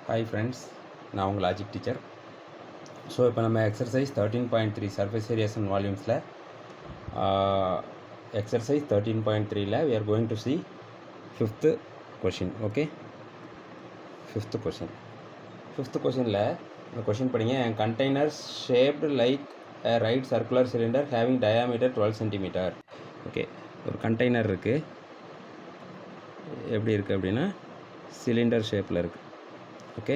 Hi friends, நான் உங்கள் logic teacher. So இப்போ நம்ம எக்ஸசைஸ் 13.3 சர்ஃபேஸ் ஏரியாஸ் அண்ட் வால்யூம்ஸில் எக்ஸசைஸ் 13.3ல we are going to see fifth question. Okay, fifth கொஷினில் இந்த கொஷின் படிங்க. Container shaped like a right circular cylinder having diameter 12 cm. Okay, ஒரு கண்டெய்னர் இருக்குது. எப்படி இருக்குது அப்படின்னா சிலிண்டர் ஷேப்பில் இருக்குது. Okay,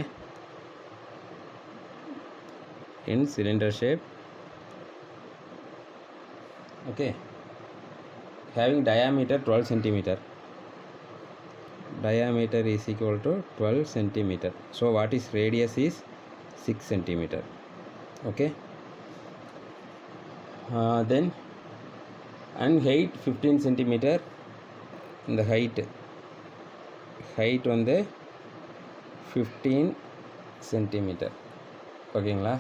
in cylinder shape, okay, having diameter 12 centimeter. Diameter is equal to 12 centimeter. So what is radius is 6 centimeter. Okay, then and height 15 centimeter. இந்த height வந்து 15 centimeter. ஓகேங்களா?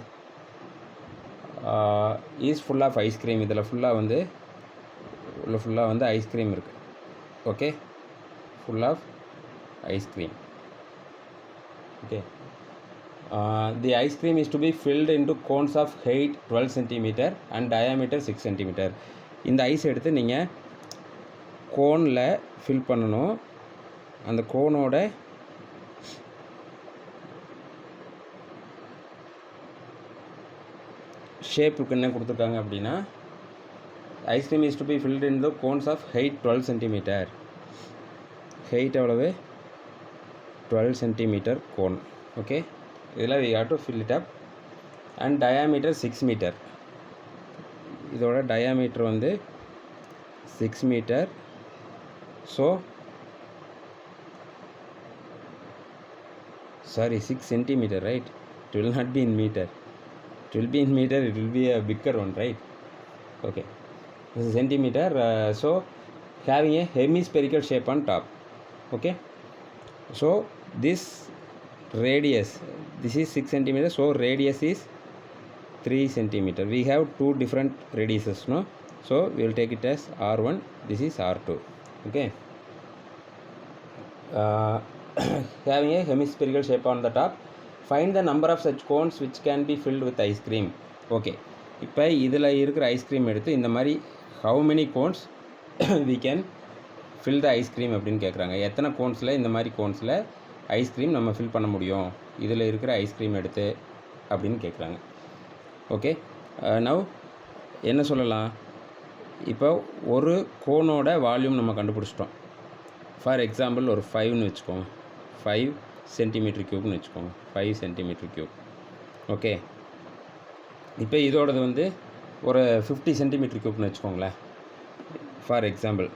Is full of ice cream. இதில் ஃபுல்லாக வந்து ice cream இருக்குது. Okay, full of ice cream. Okay, the ice cream is to be filled into cones of height 12 centimetre and diameter 6 centimetre. இந்த ice எடுத்து நீங்கள் கோனில் ஃபில் பண்ணணும். அந்த கோனோட ஷேப்புக்கு என்ன கொடுத்துருக்காங்க அப்படின்னா, ice cream is to be filled in the cones of height 12 centimetre. Height எவ்வளவு? 12 சென்டிமீட்டர் கோன். ஓகே, இதில் we have to fill it up. And diameter 6 metre. இதோட டயாமீட்டர் வந்து 6 metre. So 6 centimeter, right? It will not be in meter. It will be in meter, it will be a bigger one, right? Okay, this is centimeter. So having a hemispherical shape on top. Okay, so this radius, this is 6 centimeter, so radius is 3 centimeter. We have two different radiuses, no? So we will take it as R1, this is R2. Okay, having a hemispherical shape on the top, find the number of such cones which can be filled with ice cream. Okay, இப்போ இதில் இருக்கிற ice cream எடுத்து இந்த மாதிரி how many cones we can fill the ice cream அப்படின்னு கேட்குறாங்க. எத்தனை கோன்ஸில், இந்த மாதிரி கோன்ஸில் ஐஸ்கிரீம் நம்ம ஃபில் பண்ண முடியும் இதில் இருக்கிற ஐஸ்கிரீம் எடுத்து அப்படின்னு கேட்குறாங்க. ஓகே, நவ் என்ன சொல்லலாம்? இப்போ ஒரு கோனோட வால்யூம் நம்ம கண்டுபிடிச்சிட்டோம். ஃபார் எக்ஸாம்பிள் ஒரு 5ன்னு வச்சுக்கோங்க, 5 சென்டிமீட்டர் க்யூப்னு வச்சுக்கோங்க, 5 சென்டிமீட்டர் க்யூப். ஓகே, இப்போ இதோடது வந்து ஒரு 50 சென்டிமீட்டர் க்யூப்னு வச்சுக்கோங்களேன். ஃபார் எக்ஸாம்பிள்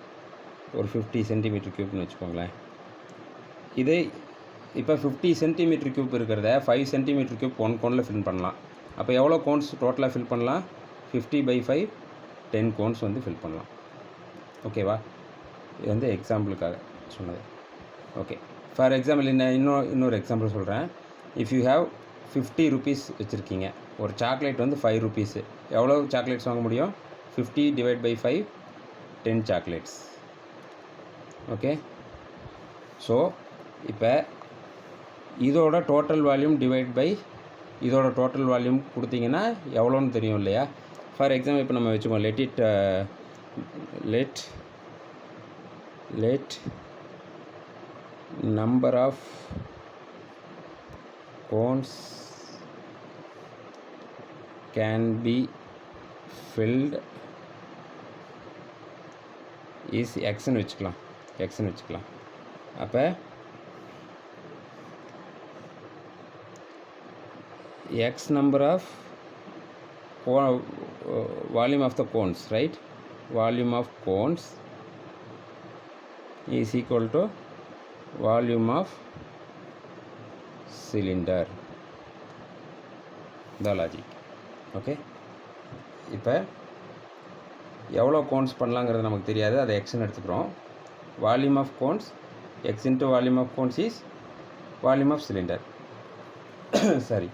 ஒரு 50 சென்டிமீட்டர் க்யூப்னு வச்சுக்கோங்களேன். இது இப்போ 50 சென்டிமீட்டர் க்யூப் இருக்கிறத 5 சென்டிமீட்டர் க்யூப் ஒன் கோனில் ஃபில் பண்ணலாம். அப்போ எவ்வளோ கோன்ஸ் டோட்டலாக ஃபில் பண்ணலாம்? 50/5 10 கோன்ஸ் வந்து ஃபில் பண்ணலாம். ஓகேவா? இது வந்து எக்ஸாம்பிளுக்காக சொன்னது. ஓகே, ஃபார் எக்ஸாம்பிள் இன்னொரு எக்ஸாம்பிள் சொல்கிறேன். இஃப் யூ ஹேவ் 50 ருபீஸ் வச்சுருக்கீங்க, ஒரு சாக்லேட் வந்து 5 ருபீஸு. எவ்வளோ சாக்லேட்ஸ் வாங்க முடியும்? 50 / 5 10 சாக்லேட்ஸ். ஓகே, ஸோ இப்போ இதோட டோட்டல் வால்யூம் இதோட டோட்டல் வால்யூம் கொடுத்தீங்கன்னா எவ்வளோன்னு தெரியும் இல்லையா? ஃபார் எக்ஸாம்பிள் இப்போ நம்ம வச்சுக்கோம், let number of cones can be filled is x ன்னு வச்சுக்கலாம். அப்போ x number of volume of the cones, right? Volume of cones is equal to volume of cylinder. The logic. Okay, இப்போ எவ்வளோ cones பண்ணலாங்கிறது நமக்கு தெரியாது, அதை எக்ஸ்ன்னு எடுத்துக்கிறோம். Volume of cones, x into volume of cones is volume of cylinder. சரி,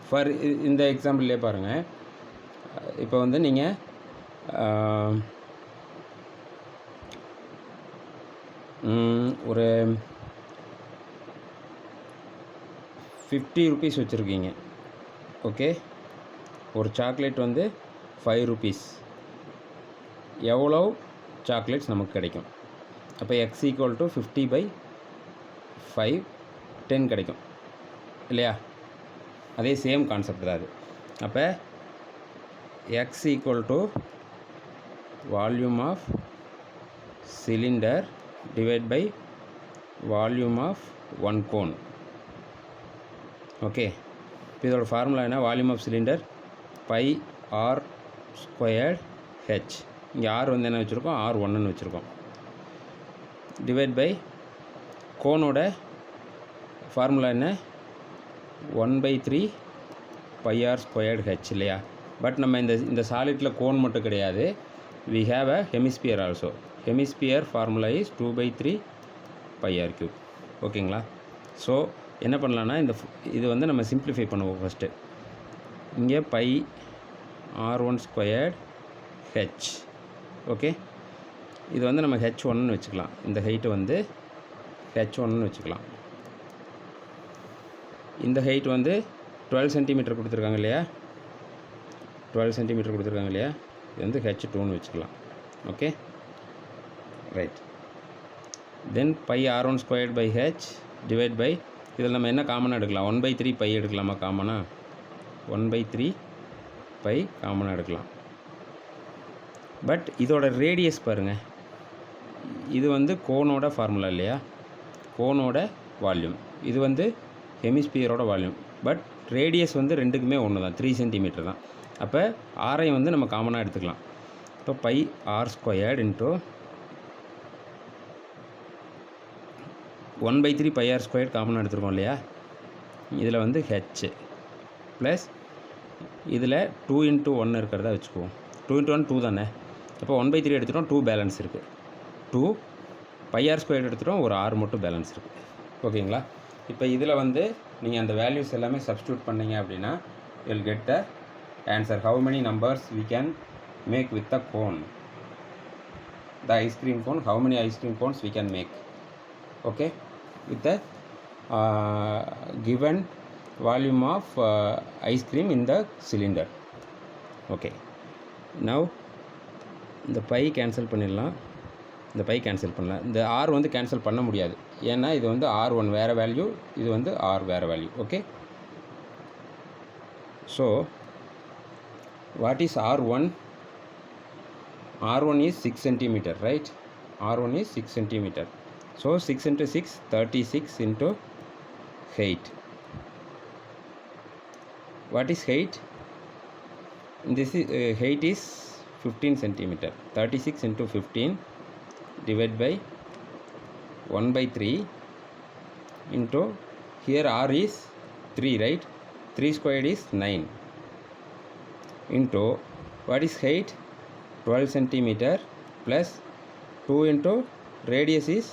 for இந்த எக்ஸாம்பிள்லேயே பாருங்கள். இப்போ வந்து நீங்கள் ஒரு 50 rupees வச்சுருக்கீங்க. ஓகே, ஒரு சாக்லேட் வந்து 5 rupees. எவ்வளோ சாக்லேட்ஸ் நமக்கு கிடைக்கும்? அப்போ x ஈக்குவல் டு 50/5 10 கிடைக்கும் இல்லையா? அதே சேம் கான்செப்ட் தான் அது. அப்போ x equal to volume of cylinder divide by volume of one cone. Okay, இப்போ இதோட ஃபார்முலா என்ன? Volume of cylinder pi r squared h. இங்கே ஆர் வந்து என்ன வச்சுருக்கோம்? R1ன்னு வச்சுருக்கோம். டிவைட் பை கோனோட ஃபார்முலா என்ன? 1/3 பை ஆர் ஸ்கொயர்ட் ஹெச் இல்லையா? பட் நம்ம இந்த சாலிட்டில் கோன் மட்டும் கிடையாது, we have a hemisphere also. Hemisphere formula is 2/3 pi r cube. ஓகேங்களா? ஸோ என்ன பண்ணலான்னா இது வந்து நம்ம சிம்பிளிஃபை பண்ணுவோம் ஃபஸ்ட்டு. இங்கே by R1 squared H. Okay, இது வந்து நம்ம H1ன்னு வச்சுக்கலாம். இந்த ஹைட்டு வந்து H1ன்னு வச்சுக்கலாம். இந்த ஹைட் வந்து 12 சென்டிமீட்டர் கொடுத்துருக்காங்க இல்லையா? 12 சென்டிமீட்டர் கொடுத்துருக்காங்க இல்லையா? இது வந்து H2ன்னு வச்சுக்கலாம். Okay, right. Then pi R1 squared pi h divide by, இதில் நம்ம என்ன காமனாக எடுக்கலாம்? 1/3 பை எடுக்கலாமா காமனாக? 1/3 பை காமனாக எடுக்கலாம். பட் இதோட ரேடியஸ் பாருங்கள், இது வந்து கோனோட ஃபார்முலா இல்லையா? கோனோட வால்யூம், இது வந்து ஹெமிஸ்பியரோட வால்யூம். பட் ரேடியஸ் வந்து ரெண்டுக்குமே ஒன்று தான், 3 சென்டிமீட்டர் தான். அப்போ ஆரை வந்து நம்ம காமனாக எடுத்துக்கலாம். இப்போ pi r squared into 1/3 pi r squared காமனாக எடுத்துருக்கோம் இல்லையா? இதில் வந்து ஹெச் ப்ளஸ் இதில் 2 × 1 இருக்கிறதா வச்சுக்குவோம். 2 × 1 2 தானே? இப்போ 1/3 எடுத்துட்டோம், 2 பேலன்ஸ் இருக்குது. 2 பை ஆர் ஸ்கொயர்ட் எடுத்துட்டோம், ஒரு ஆர் மட்டும் பேலன்ஸ் இருக்குது. ஓகேங்களா? இப்போ இதில் வந்து நீங்கள் அந்த வேல்யூஸ் எல்லாமே சப்ஸ்டியூட் பண்ணிங்க அப்படின்னா you'll get the answer. How many numbers we can make with the cone? The ice cream cone, how many ice cream cones we can make? Okay, with the given volume of ice cream in the cylinder. Okay, now இந்த by cancel பண்ணிடலாம், இந்த by cancel பண்ணலாம். இந்த R வந்து cancel பண்ண முடியாது, ஏன்னா இது வந்து R1 வேறு வேல்யூ, இது வந்து ஆர் வேறு value. Okay, so what is R1? R1 is 6 centimeter, right? R1 is 6 centimeter. So 6 × 6 36 into height. What is height? This is height is 15 centimeter. 36 into 15 divided by 1/3 into, here R is 3, right? 3 squared is 9 into, what is height? 12 centimeter plus 2 into radius is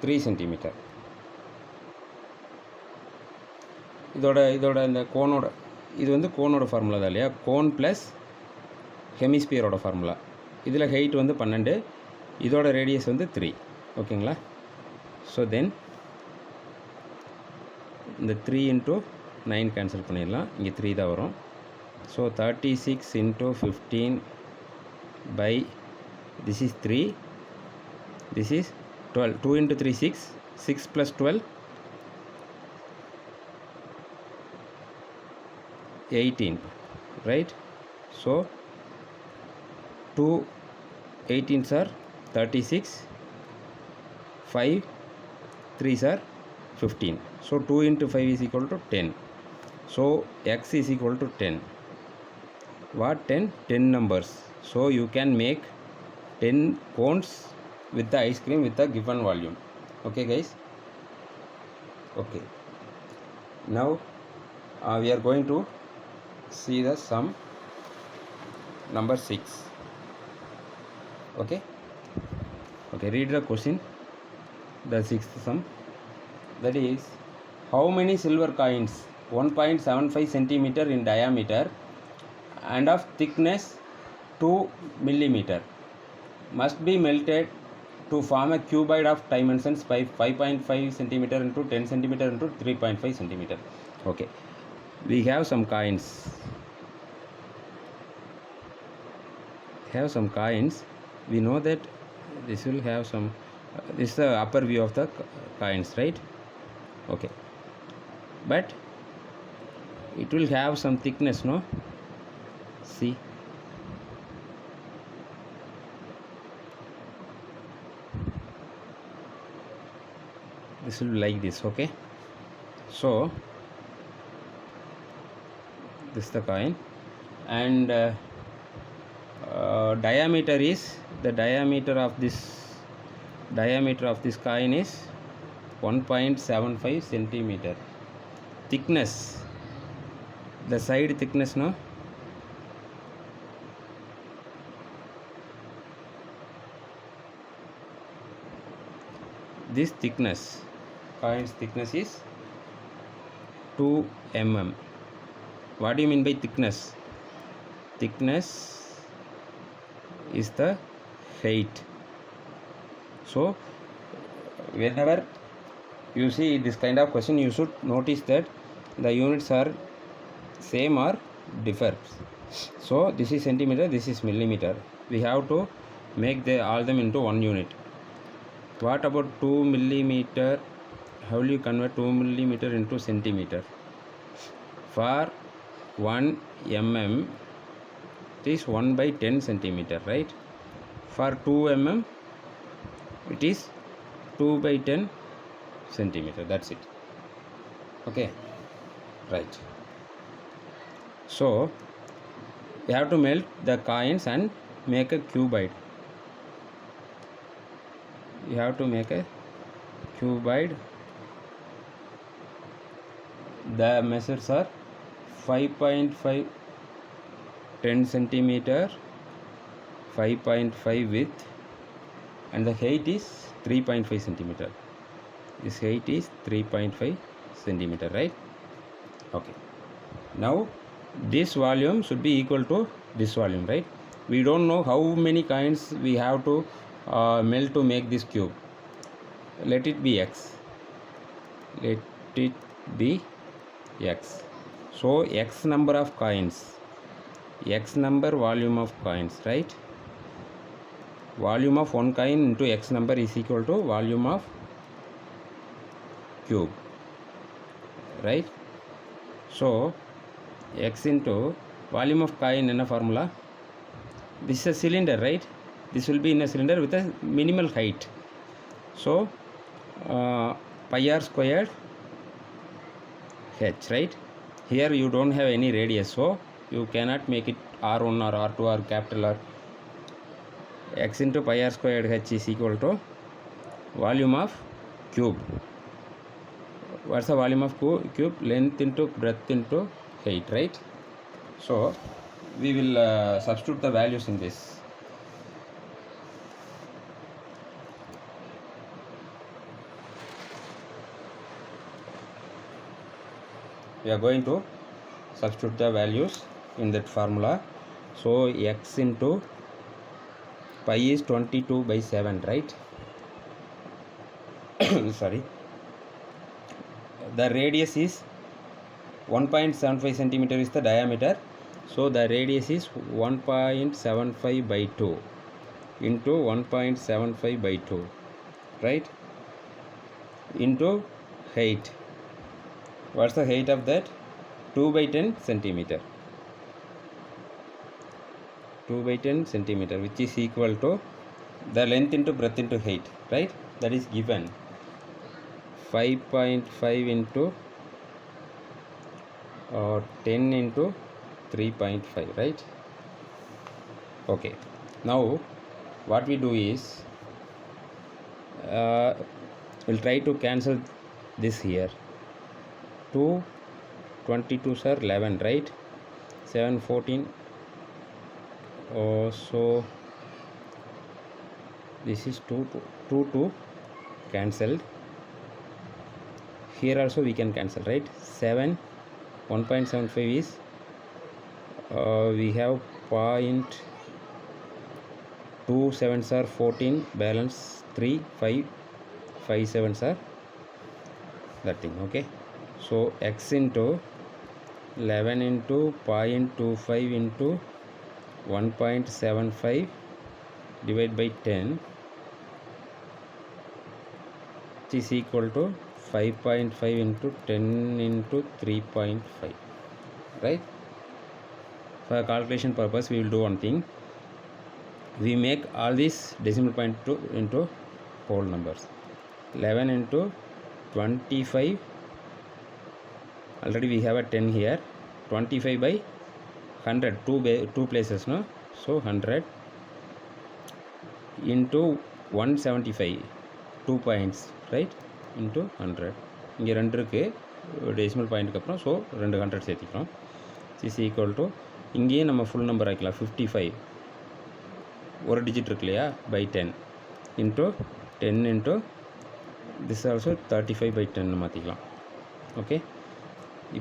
3 centimeter. இதோட இந்த கோனோட, இது வந்து கோனோட formula தான் இல்லையா? Cone plus ஹெமிஸ்பியரோட formula. இதில் height வந்து 12, இதோட ரேடியஸ் வந்து 3. ஓகேங்களா? ஸோ தென் இந்த 3 × 9 கேன்சல் பண்ணிடலாம், இங்கே 3 தான் வரும். So 36 into 15 by, this is 3, this is 12. 2 × 3 6, 6 plus 12 18, right? So 2 18s are 36, 5 3s are 15. So 2 × 5 is equal to 10. So x is equal to 10. What 10? 10 numbers. So you can make 10 cones with the ice cream with the given volume. Okay guys? Okay, now we are going to see the sum number 6. Okay, read the question, the sixth sum. That is, how many silver coins 1.75 centimeter in diameter and of thickness 2 millimeter must be melted to form a cuboid of dimensions by 5.5 centimeter into 10 centimeter into 3.5 centimeter. Okay, we have some coins. We know that this will have some this is the upper view of the coins, right? Okay, but it will have some thickness, no? See, this will be like this. Okay, so this is the coin, and diameter is the diameter of this coin is 1.75 centimeter. Thickness, the side thickness, no? This thickness, coin's thickness is 2 mm. What do you mean by thickness? Thickness is the height. So whenever you see this kind of question, you should notice that the units are same or differ. So this is centimeter, this is millimeter. We have to make all them into one unit. What about 2 millimeter? How will you convert 2 millimeter into centimeter? For 1 mm it is 1 by 10 centimeter, right? For 2 mm it is 2 by 10 centimeter. That's it. Okay, right. So we have to melt the coins and make a cuboid. You have to make a cuboid. The measures are 5.5 10 centimeter, 5.5 width, and the height is 3.5 centimeter. This height is 3.5 centimeter, right? Okay, now this volume should be equal to this volume, right? We don't know how many coins we have to melt to make this cube. Let it be x. So x number of coins, x number volume of coins, right? Volume of one coin into x number is equal to volume of cube, right? So x into volume of coin in a formula. This is a cylinder, right? This will be in a cylinder with a minimal height. So pi r squared h, right? Here you don't have any radius, so you cannot make it r1 or r2 or capital R. X into pi r squared h is equal to volume of cube. What's the volume of cube? Length into breadth into height, right? So we will substitute the values in this. We are going to substitute the values in that formula. So x into pi is 22 by 7, right? Sorry. The radius is 1.75 centimeter is the diameter. So the radius is 1.75 by 2 into 1.75 by 2, right? Into height. What's the height of that? 2 by 10 centimeter. 2 by 10 centimeter, which is equal to the length into breadth into height, right? That is given 5.5 into 10 into 3.5, right? Okay, now what we do is we'll try to cancel this here. 2 22s are 11, right? 7 14. So this is 2 cancelled. Here also we can cancel, right? 7 1.75 is we have 0.2 7s are 14, balance 3 5 5 7s are that thing. Okay, so x into 11 into 0.25 into 1.75 divided by 10 is equal to 5.5 into 10 into 3.5, right? For calculation purpose, we will do one thing. We make all these decimal point into whole numbers. 11 into 25, already we have a 10 here. 25 by 100, two places, no? So 100 into 175, 2 points, right? Into 100. இங்கே 2 இருக்குது decimal பாயிண்ட்டுக்கு அப்புறம். So 2 100 சேர்த்திக்கிறோம். Is equal to இங்கேயும் நம்ம full number ஆக்கலாம். 55 ஒரு digit இருக்கு இல்லையா, by 10 into 10 into this also 35 by 10 மாற்றிக்கலாம். ஓகே,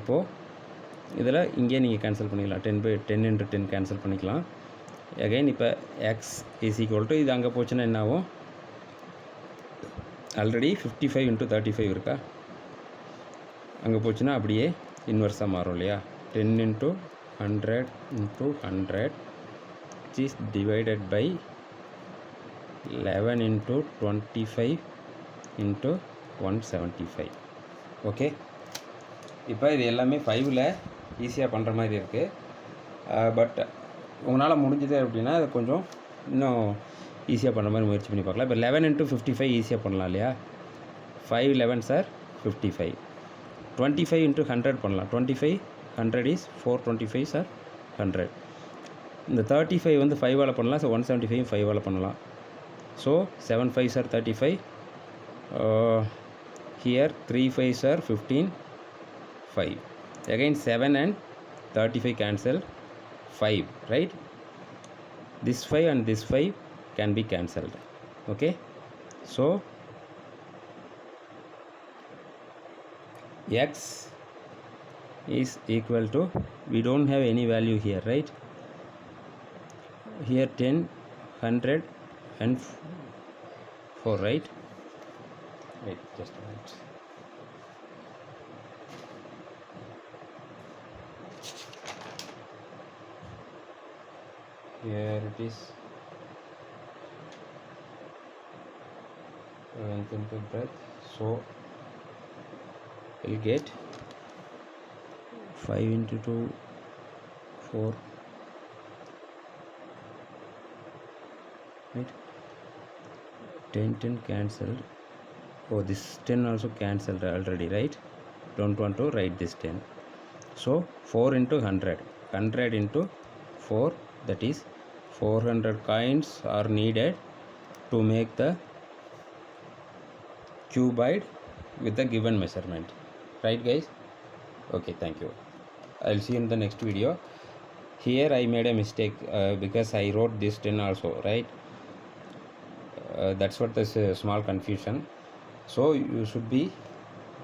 இப்போது இதில் இங்கே நீங்கள் கேன்சல் பண்ணிக்கலாம். 10 by 10 இன்ட்டு 10 கேன்சல் பண்ணிக்கலாம். அகைன் இப்போ எக்ஸ் இஸ் ஈக்குவல் டு இது அங்கே போச்சுன்னா என்ன ஆகும்? ஆல்ரெடி 55 இன்ட்டு 35 இருக்கா, அங்கே போச்சுன்னா அப்படியே இன்வெர்ஸாக மாறும் இல்லையா. 10 into 100 into 100 is divided by 11 into 25 into 175. Okay, இப்போ இது எல்லாமே 5ல் ஈஸியாக பண்ணுற மாதிரி இருக்குது. பட் உங்களால் முடிஞ்சது அப்படின்னா அது கொஞ்சம் இன்னும் ஈஸியாக பண்ணுற மாதிரி முயற்சி பண்ணி பார்க்கலாம். இப்போ 11 into 55 ஈஸியாக பண்ணலாம் இல்லையா. 5 11s are 55. 25 into 100 பண்ணலாம். 25 100 is 425s are 100. இந்த 35 வந்து 5ஆல் பண்ணலாம். ஸோ 175 5ஆல் பண்ணலாம். So 7 5s are 35. Here 3 5s are 15 5. Again 7 and 35 cancel 5, right? This 5 and this 5 can be cancelled. Okay, so x is equal to, we don't have any value here, right? Here 10 100 and 4, right? Wait, just a minute. Here it is. Length into breadth, so we'll get 5 into 2 4, right? 10 10 cancelled. Oh, this 10 also cancelled already, right? Don't want to write this 10. So 4 into 100, 100 into 4, that is 400 coins are needed to make the cuboid with the given measurement, right guys? Okay, thank you. I'll see you in the next video. Here I made a mistake because I wrote this 10 also, right? That's what this small confusion. So you should be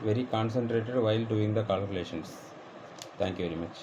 very concentrated while doing the calculations. Thank you very much.